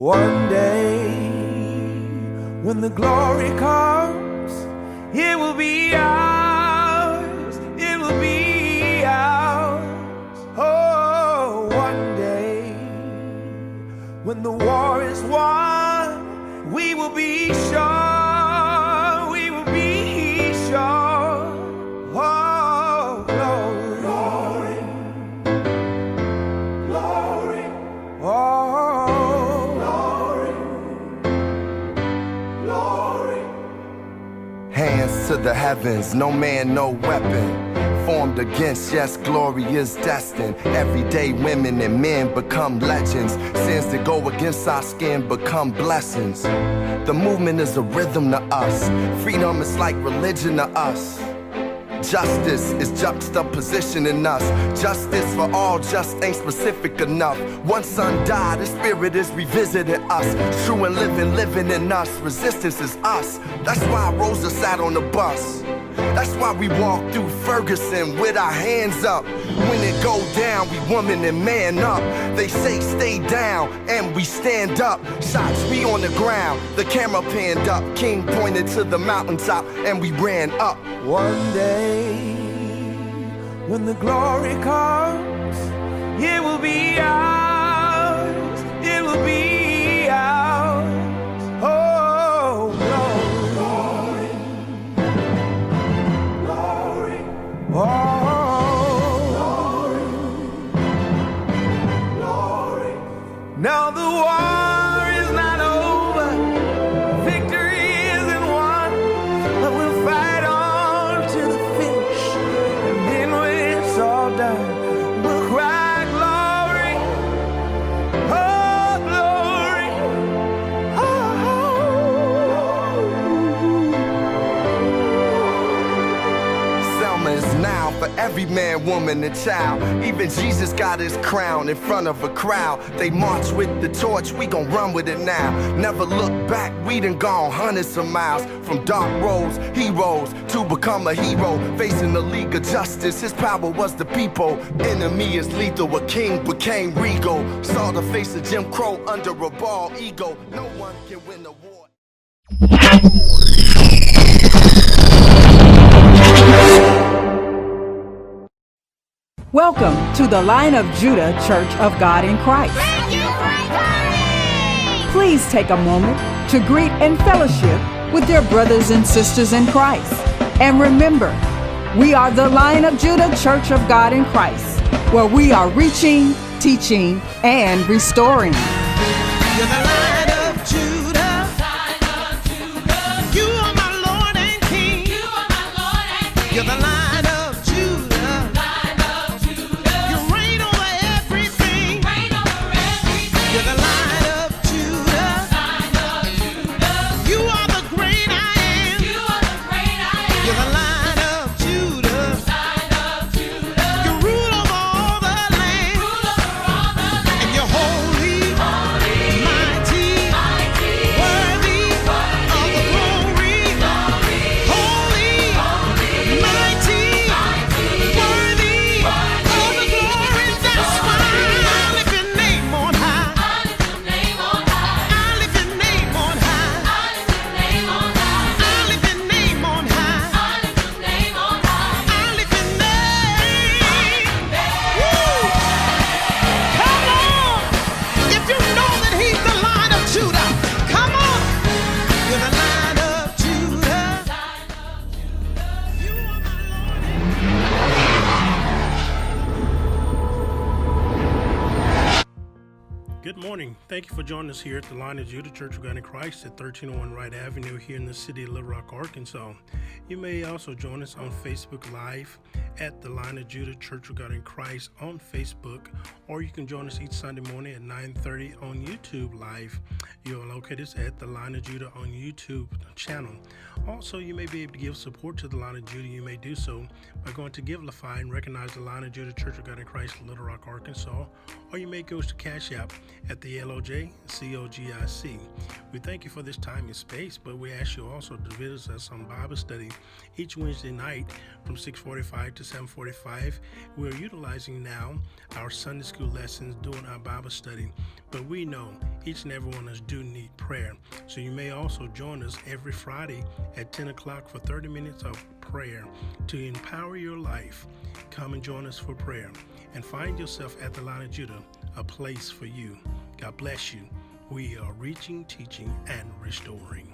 One day, when the glory comes, it will be ours, it will be ours. Oh, one day, when the war is won, we will be sure, we will be sure. Oh, glory, glory, glory. Oh. Hands to the heavens, no man, no weapon formed against, yes, glory is destined. Everyday women and men become legends. Sins that go against our skin become blessings. The movement is a rhythm to us. Freedom is like religion to us. Justice is juxtaposition in us. Justice for all just ain't specific enough. One son died, the spirit is revisiting us. True and living in us. Resistance is us. That's why Rosa sat on the bus. That's why we walk through Ferguson with our hands up. When it go down, we woman and man up. They say stay down, and we stand up. Shots we on the ground, the camera panned up. King pointed to the mountaintop, and we ran up. One day, when the glory comes, it will be ours, it will be ours. Oh, glory, glory, glory. Oh, glory, glory. Now the war is not over, victory isn't won, but we'll fight on to the finish, and then when it's all done, we'll cry glory, oh glory, oh. Selma is now for every man, woman, and child. Even Jesus got his crown in front of a crowd. They march with the torch, we gon' run with it now. Never look back, we done gone hundreds of miles. From dark roads, heroes, to become a hero. Facing the League of Justice, his power was the people. Enemy is lethal, a king became regal. Saw the face of Jim Crow under a bald ego. No one can win the war. Welcome to the Lion of Judah Church of God in Christ. Please take a moment to greet and fellowship with your brothers and sisters in Christ. And remember, we are the Lion of Judah Church of God in Christ, where we are reaching, teaching, and restoring. You're the Lion of Judah. You are my Lord and King. You're the Lion of Judah. You reign over everything. You're the Lion of Judah. You are the great I am. You're the Lion of Judah. You rule over all the land. And you're holy, mighty, worthy of the glory. Holy, mighty, worthy of the glory. That's why I lift your name on high. I lift your name on high. I lift your name on high. I lift your name. Woo! Come on! If you know that he's the Lion of Judah, come on! You're the Lion of Judah. You are my Lord. Good morning. Thank you for joining us here at the Lion of Judah Church of God in Christ at 1301 Wright Avenue here in the city of Little Rock, Arkansas. You may also join us on Facebook Live at the Lion of Judah Church of God in Christ on Facebook, or you can join us each Sunday morning at 9:30 on YouTube Live. You'll locate us at the Lion of Judah on YouTube channel. Also, you may be able to give support to the Lion of Judah. You may do so by going to Givelify and recognize the Lion of Judah Church of God in Christ, Little Rock, Arkansas, or you may go to Cash App at the LOJCOGIC. We thank you for this time and space, but we ask you also to visit us on Bible study each Wednesday night from 6:45 to 7:45. We're utilizing now our Sunday school lessons during our Bible study, but we know each and every one of us do need prayer. So you may also join us every Friday at 10 o'clock for 30 minutes of prayer to empower your life. Come and join us for prayer and find yourself at the Lion of Judah, a place for you. God bless you. We are reaching, teaching, and restoring.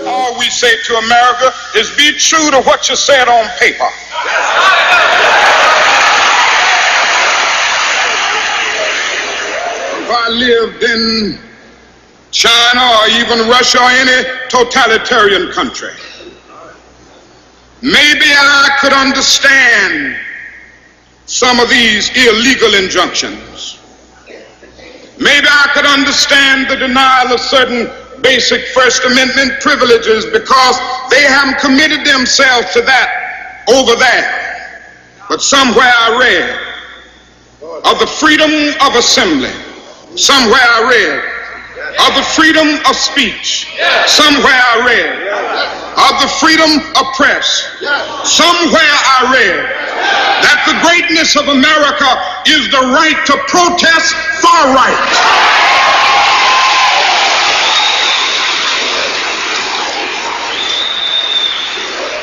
All we say to America is be true to what you said on paper. If I lived in China or even Russia or any totalitarian country, maybe I could understand some of these illegal injunctions. Maybe I could understand the denial of certain basic First Amendment privileges because they haven't committed themselves to that over there. But somewhere I read of the freedom of assembly. Somewhere I read of the freedom of speech. Somewhere I read of the freedom of press. Somewhere I read that the greatness of America is the right to protest far right.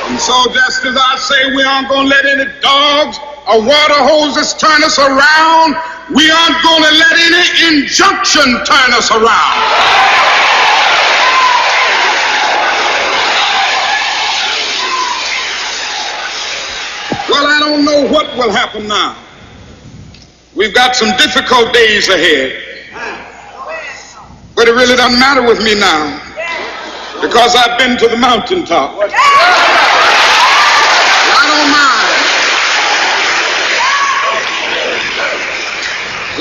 And so just as I say we aren't going to let any dogs or water hoses turn us around, we aren't going to let any injunction turn us around. Well, I don't know what will happen now. We've got some difficult days ahead. But it really doesn't matter with me now because I've been to the mountaintop. I don't mind.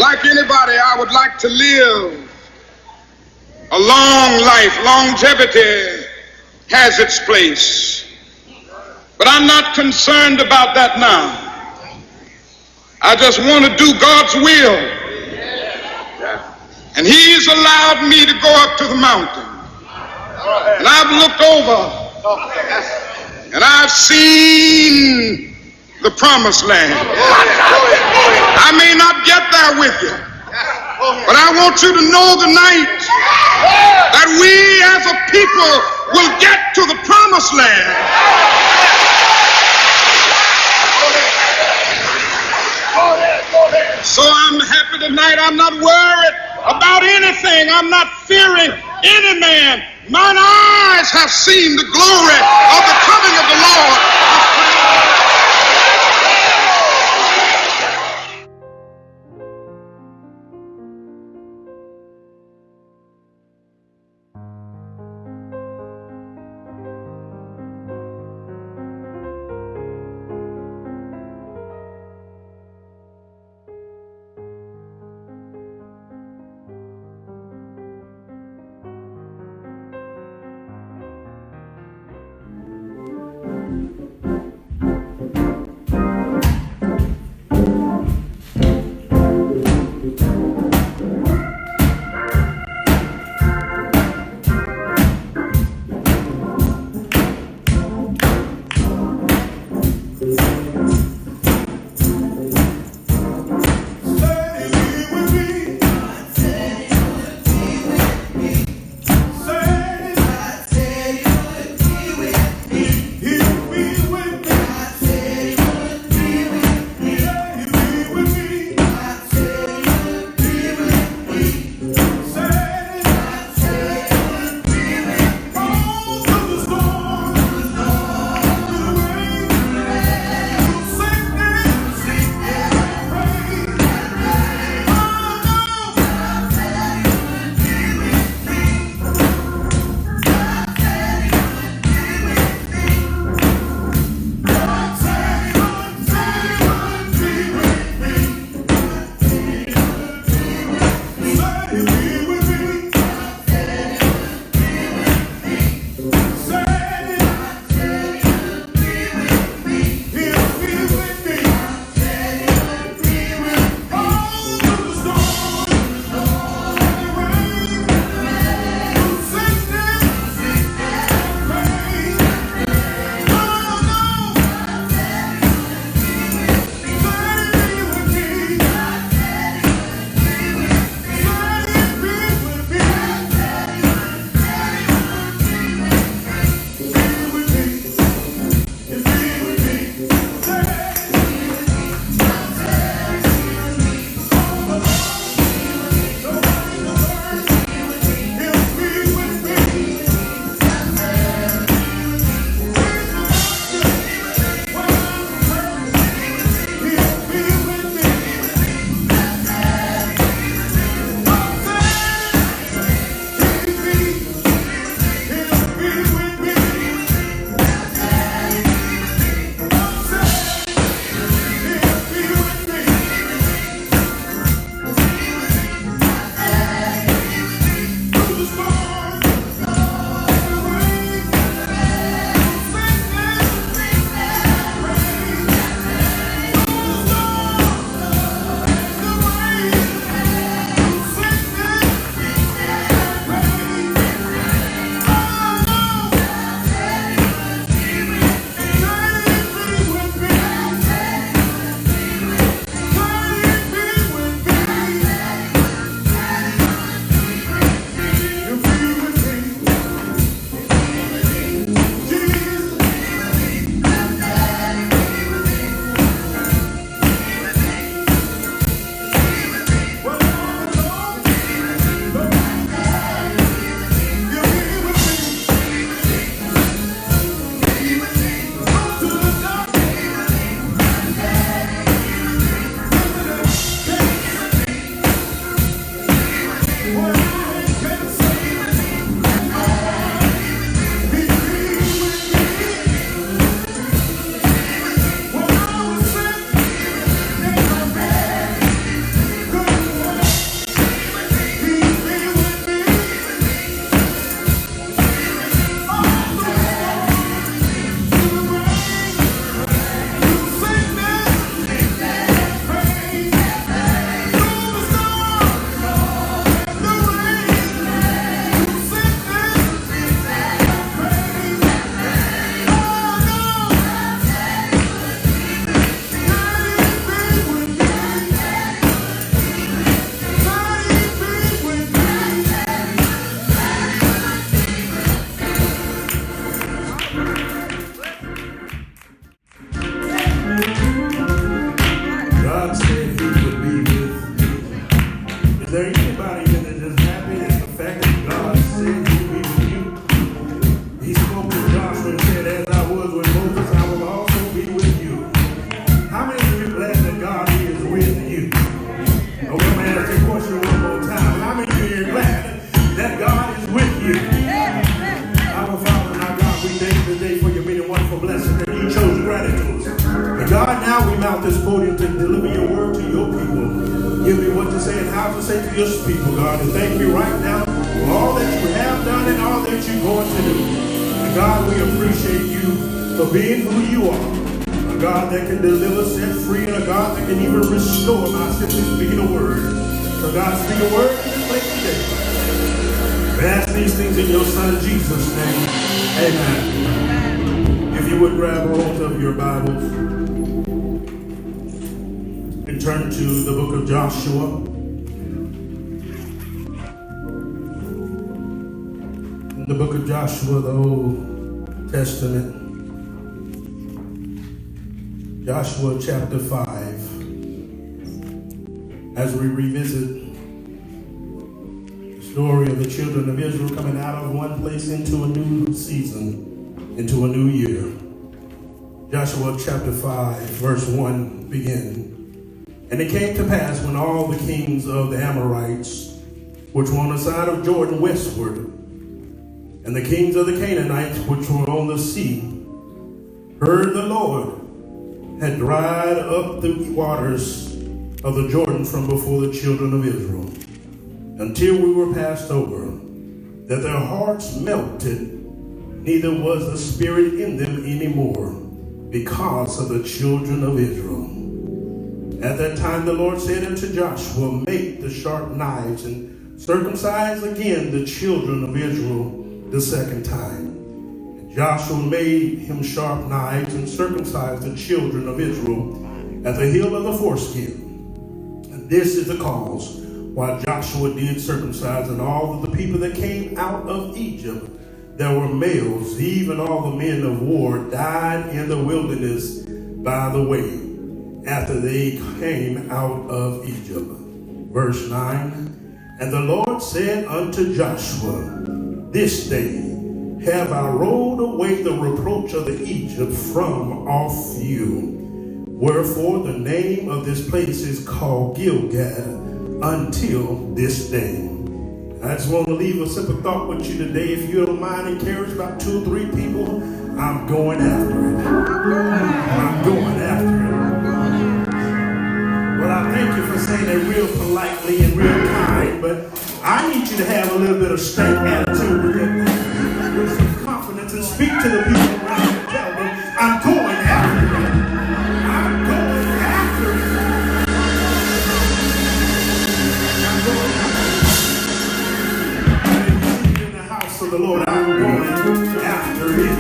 Like anybody, I would like to live a long life. Longevity has its place. But I'm not concerned about that now. I just want to do God's will. And He's allowed me to go up to the mountain. And I've looked over and I've seen the promised land. I may not get there with you, but I want you to know tonight that we as a people will get to the promised land. So I'm happy tonight. I'm not worried about anything. I'm not fearing any man. Mine eyes have seen the glory of the coming of the Lord. Is there anybody in there that's happy at the fact that God said He will be with you? He spoke to Joshua and said, as I was with Moses, I will also be with you. How many of you are glad that God is with you? I'm going to ask the question one more time. How many of you are glad that God is with you? Our Father and our God, we thank you today for your many wonderful blessings that you chose gratitude. And God, now we mount this podium to deliver your word to your people. Give me what to say and how to say to your people, God. And thank you right now for all that you have done and all that you're going to do. And God, we appreciate you for being who you are. A God that can deliver, set free, and a God that can even restore by simply speaking a word. So God, speak a word in this place today. We ask these things in your Son Jesus' name. Amen. If you would grab a hold of your Bibles and turn to the book of Joshua. In the book of Joshua, the Old Testament. Joshua chapter 5. As we revisit the story of the children of Israel coming out of one place into a new season, into a new year. Joshua chapter 5, verse 1 begins. And it came to pass when all the kings of the Amorites, which were on the side of Jordan westward, and the kings of the Canaanites, which were on the sea, heard the Lord had dried up the waters of the Jordan from before the children of Israel, until we were passed over, that their hearts melted, neither was the spirit in them anymore, because of the children of Israel. At that time the Lord said unto Joshua, make the sharp knives, and circumcise again the children of Israel the second time. And Joshua made him sharp knives, and circumcised the children of Israel at the hill of the foreskin. And this is the cause why Joshua did circumcise, and all of the people that came out of Egypt, there were males, even all the men of war, died in the wilderness by the way, after they came out of Egypt. Verse 9, and the Lord said unto Joshua, this day have I rolled away the reproach of the Egypt from off you. Wherefore the name of this place is called Gilgal until this day. I just want to leave a simple thought with you today. If you don't mind, encourage about 2 or 3 people. I'm going after it. I'm going after it. Well, I thank you for saying that real politely and real kind, but I need you to have a little bit of strength attitude with some confidence and speak to the people around and tell them, I'm going after it. I'm going after it. I'm going after it. In the house of the Lord, I'm going after it.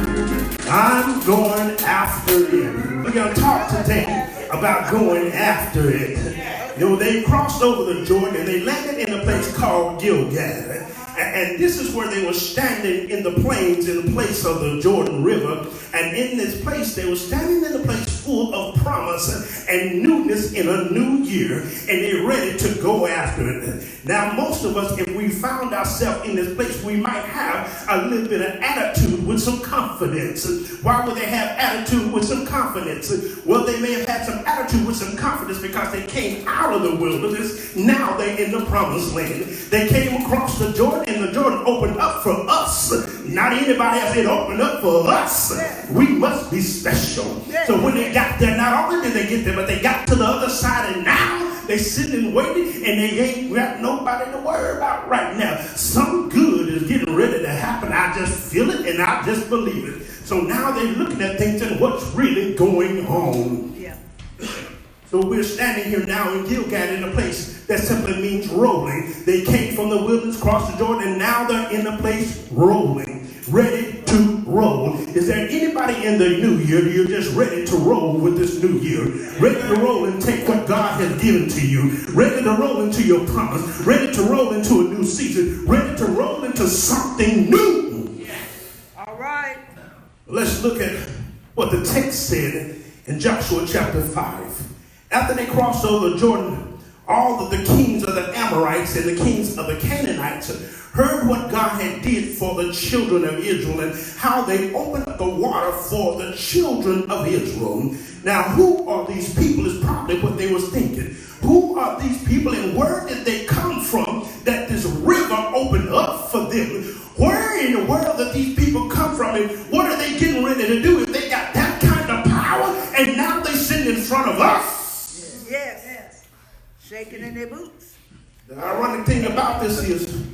I'm going after it. We're going to talk today about going after it. You know, they crossed over the Jordan and they landed in a place called Gilgal. And this is where they were standing in the plains in the place of the Jordan River. And in this place, they were standing in a place full of promise and newness in a new year. And they're ready to go after it. Now, most of us, if we found ourselves in this place, we might have a little bit of attitude with some confidence. Why would they have attitude with some confidence? Well, they may have had some attitude with some confidence because they came out of the wilderness. Now they're in the promised land. They came across the Jordan, and the Jordan opened up for us. Not anybody else. It opened up for us. We must be special. So when they got there, not only did they get there, but they got to the other side, and now they sitting and waiting, and they ain't got nobody to worry about right now. Some good is getting ready to happen. I just feel it, and I just believe it. So now they're looking at things and what's really going on. Yeah. So we're standing here now in Gilgal in a place that simply means rolling. They came from the wilderness, crossed the Jordan, and now they're in a place rolling, ready to roll. Is there anybody in the new year you're just ready to roll with this new year? Ready to roll and take what God has given to you. Ready to roll into your promise. Ready to roll into a new season. Ready to roll into something new. Yes. All right. Let's look at what the text said in Joshua chapter 5. After they crossed over the Jordan, all of the kings of the Amorites and the kings of the Canaanites heard what God had did for the children of Israel and how they opened up the water for the children of Israel. Now, who are these people is probably what they was thinking. Who are these people and where did they come from that this river opened up for them? Where in the world did these people come from and what are they getting ready to do if they got that kind of power and now they sitting in front of us? Yes. Shaking in their boots. The ironic thing about this is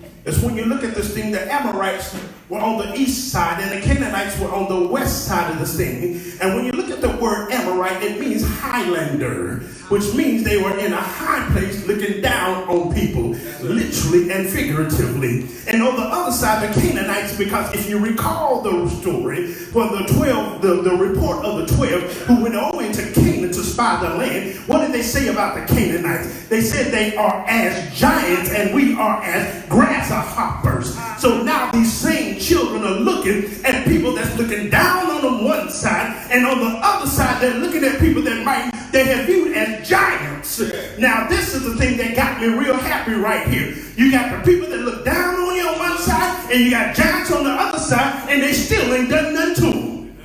when you look at this thing, the Amorites were on the east side and the Canaanites were on the west side of this thing. And when you look at the word Amorite, it means highlander, which means they were in a high place looking down on people, literally and figuratively. And on the other side, the Canaanites, because if you recall the story, when the report of the 12 who went over into Canaan to spy the land, what did they say about the Canaanites? They said they are as giants and we are as grasshoppers. So now these same children are looking at people that's looking down on them one side, and on the other side they're looking at people that they have viewed as giants. Now this is the thing that got me real happy right here. You got the people that look down on you on one side, and you got giants on the other side, and they still ain't done nothing to them.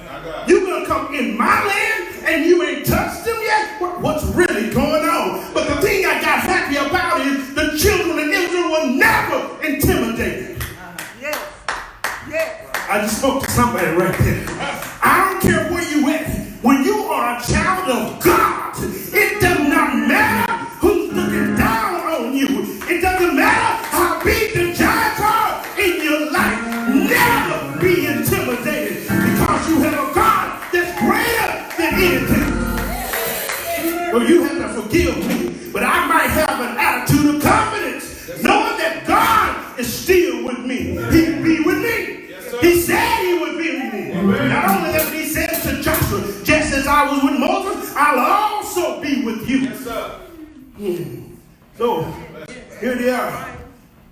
You gonna come in my land and you ain't touched them yet? What's really going on? But the thing I got happy about is the children of Israel were never intimidated. Yes. I just spoke to somebody right there. I don't care where you at. When you are a child of God, it does not matter who's looking down on you. It doesn't matter how big the giants are in your life. Never be intimidated because you have a God that's greater than anything. Well, you have to forgive me, but I might have an attitude of confidence, knowing that God is still with me. He'll be with me. He said he would be with me. Not only that, but he said to Joshua, just as I was with Moses, I'll also be with you. Yes, sir. So, here they are.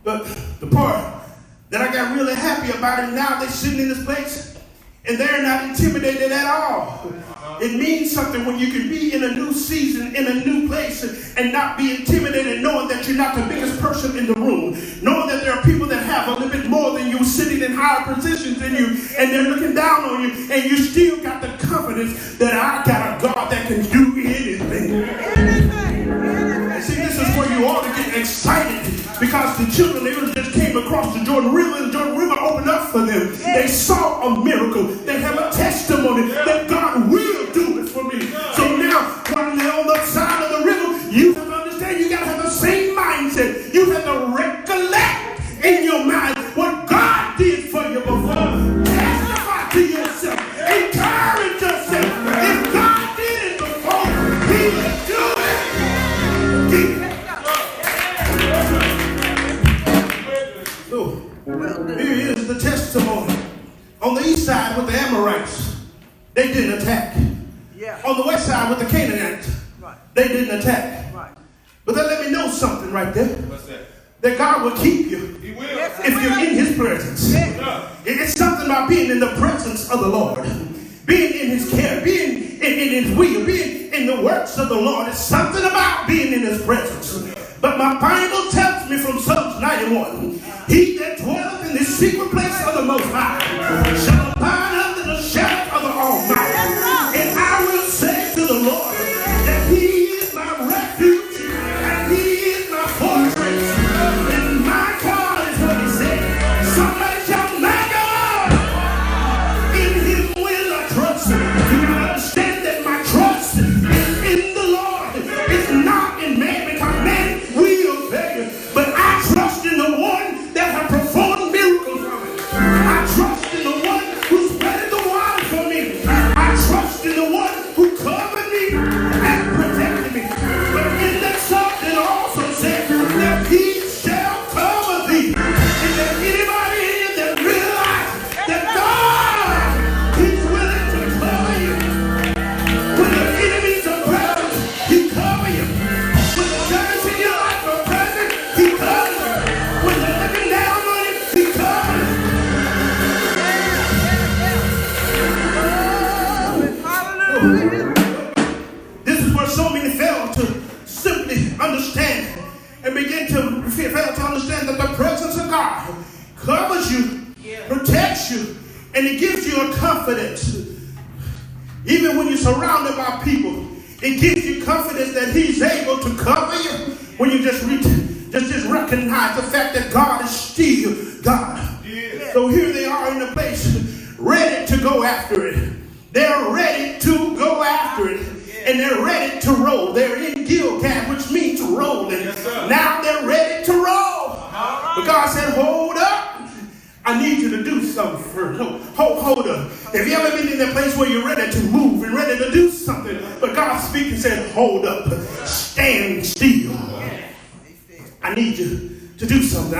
But the part that I got really happy about is now they're sitting in this place and they're not intimidated at all. It means something when you can be in a new season, in a new place, and not be intimidated, knowing that you're not the biggest person in the room, knowing that there are people that have a little bit more than you, sitting in higher positions than you, and they're looking down on you, and you still got the confidence that I got a God that can do anything. And see, this is where you ought to get excited, because the children of Israel just came across the Jordan River, and the Jordan River opened up for them. They saw a miracle. They have a testimony that God will do it for me. So now, when they're on the side of the river, you have to understand, you got to have the same mindset. You have to recollect in your mind what God did for you before. Testify to yourself. Encourage yourself. If God did it before, He will do it again. So, here is the testimony. On the east side with the Amorites, they didn't attack. Yeah. On the west side with the Canaanites, they didn't attack. Right. But that let me know something right there. What's that? That God will keep you He will. Yes, if you're in His presence. It's something about being in the presence of the Lord, being in His care, being in His will, being in the works of the Lord. It's something about being in His presence. But my Bible tells me from Psalms 91, he that dwelleth in the secret place of the Most High shall abide under the shadow of the Almighty. And I will say to the Lord that He is my refuge and He is my fortress. And my God is what He said. Somebody shout, my God, in Him will I trust. You gotta understand that my trust is in the Lord. It's not in man, because man will fail. But I trust in the one that has performed miracles from it. covers you, protects you, and it gives you a confidence. Even when you're surrounded by people, it gives you confidence that he's able to cover you when you just recognize the fact that God is still God. Yeah. So here they are in the place, ready to go after it. They're ready to go after it. And they're ready to roll. They're in Gilgal, which means rolling. Yes, now they're ready to roll. But God said, hold up. I need you to do something first. Hold up. Have you ever been in a place where you're ready to move and ready to do something, but God speaking and said, hold up. Stand still. I need you to do something.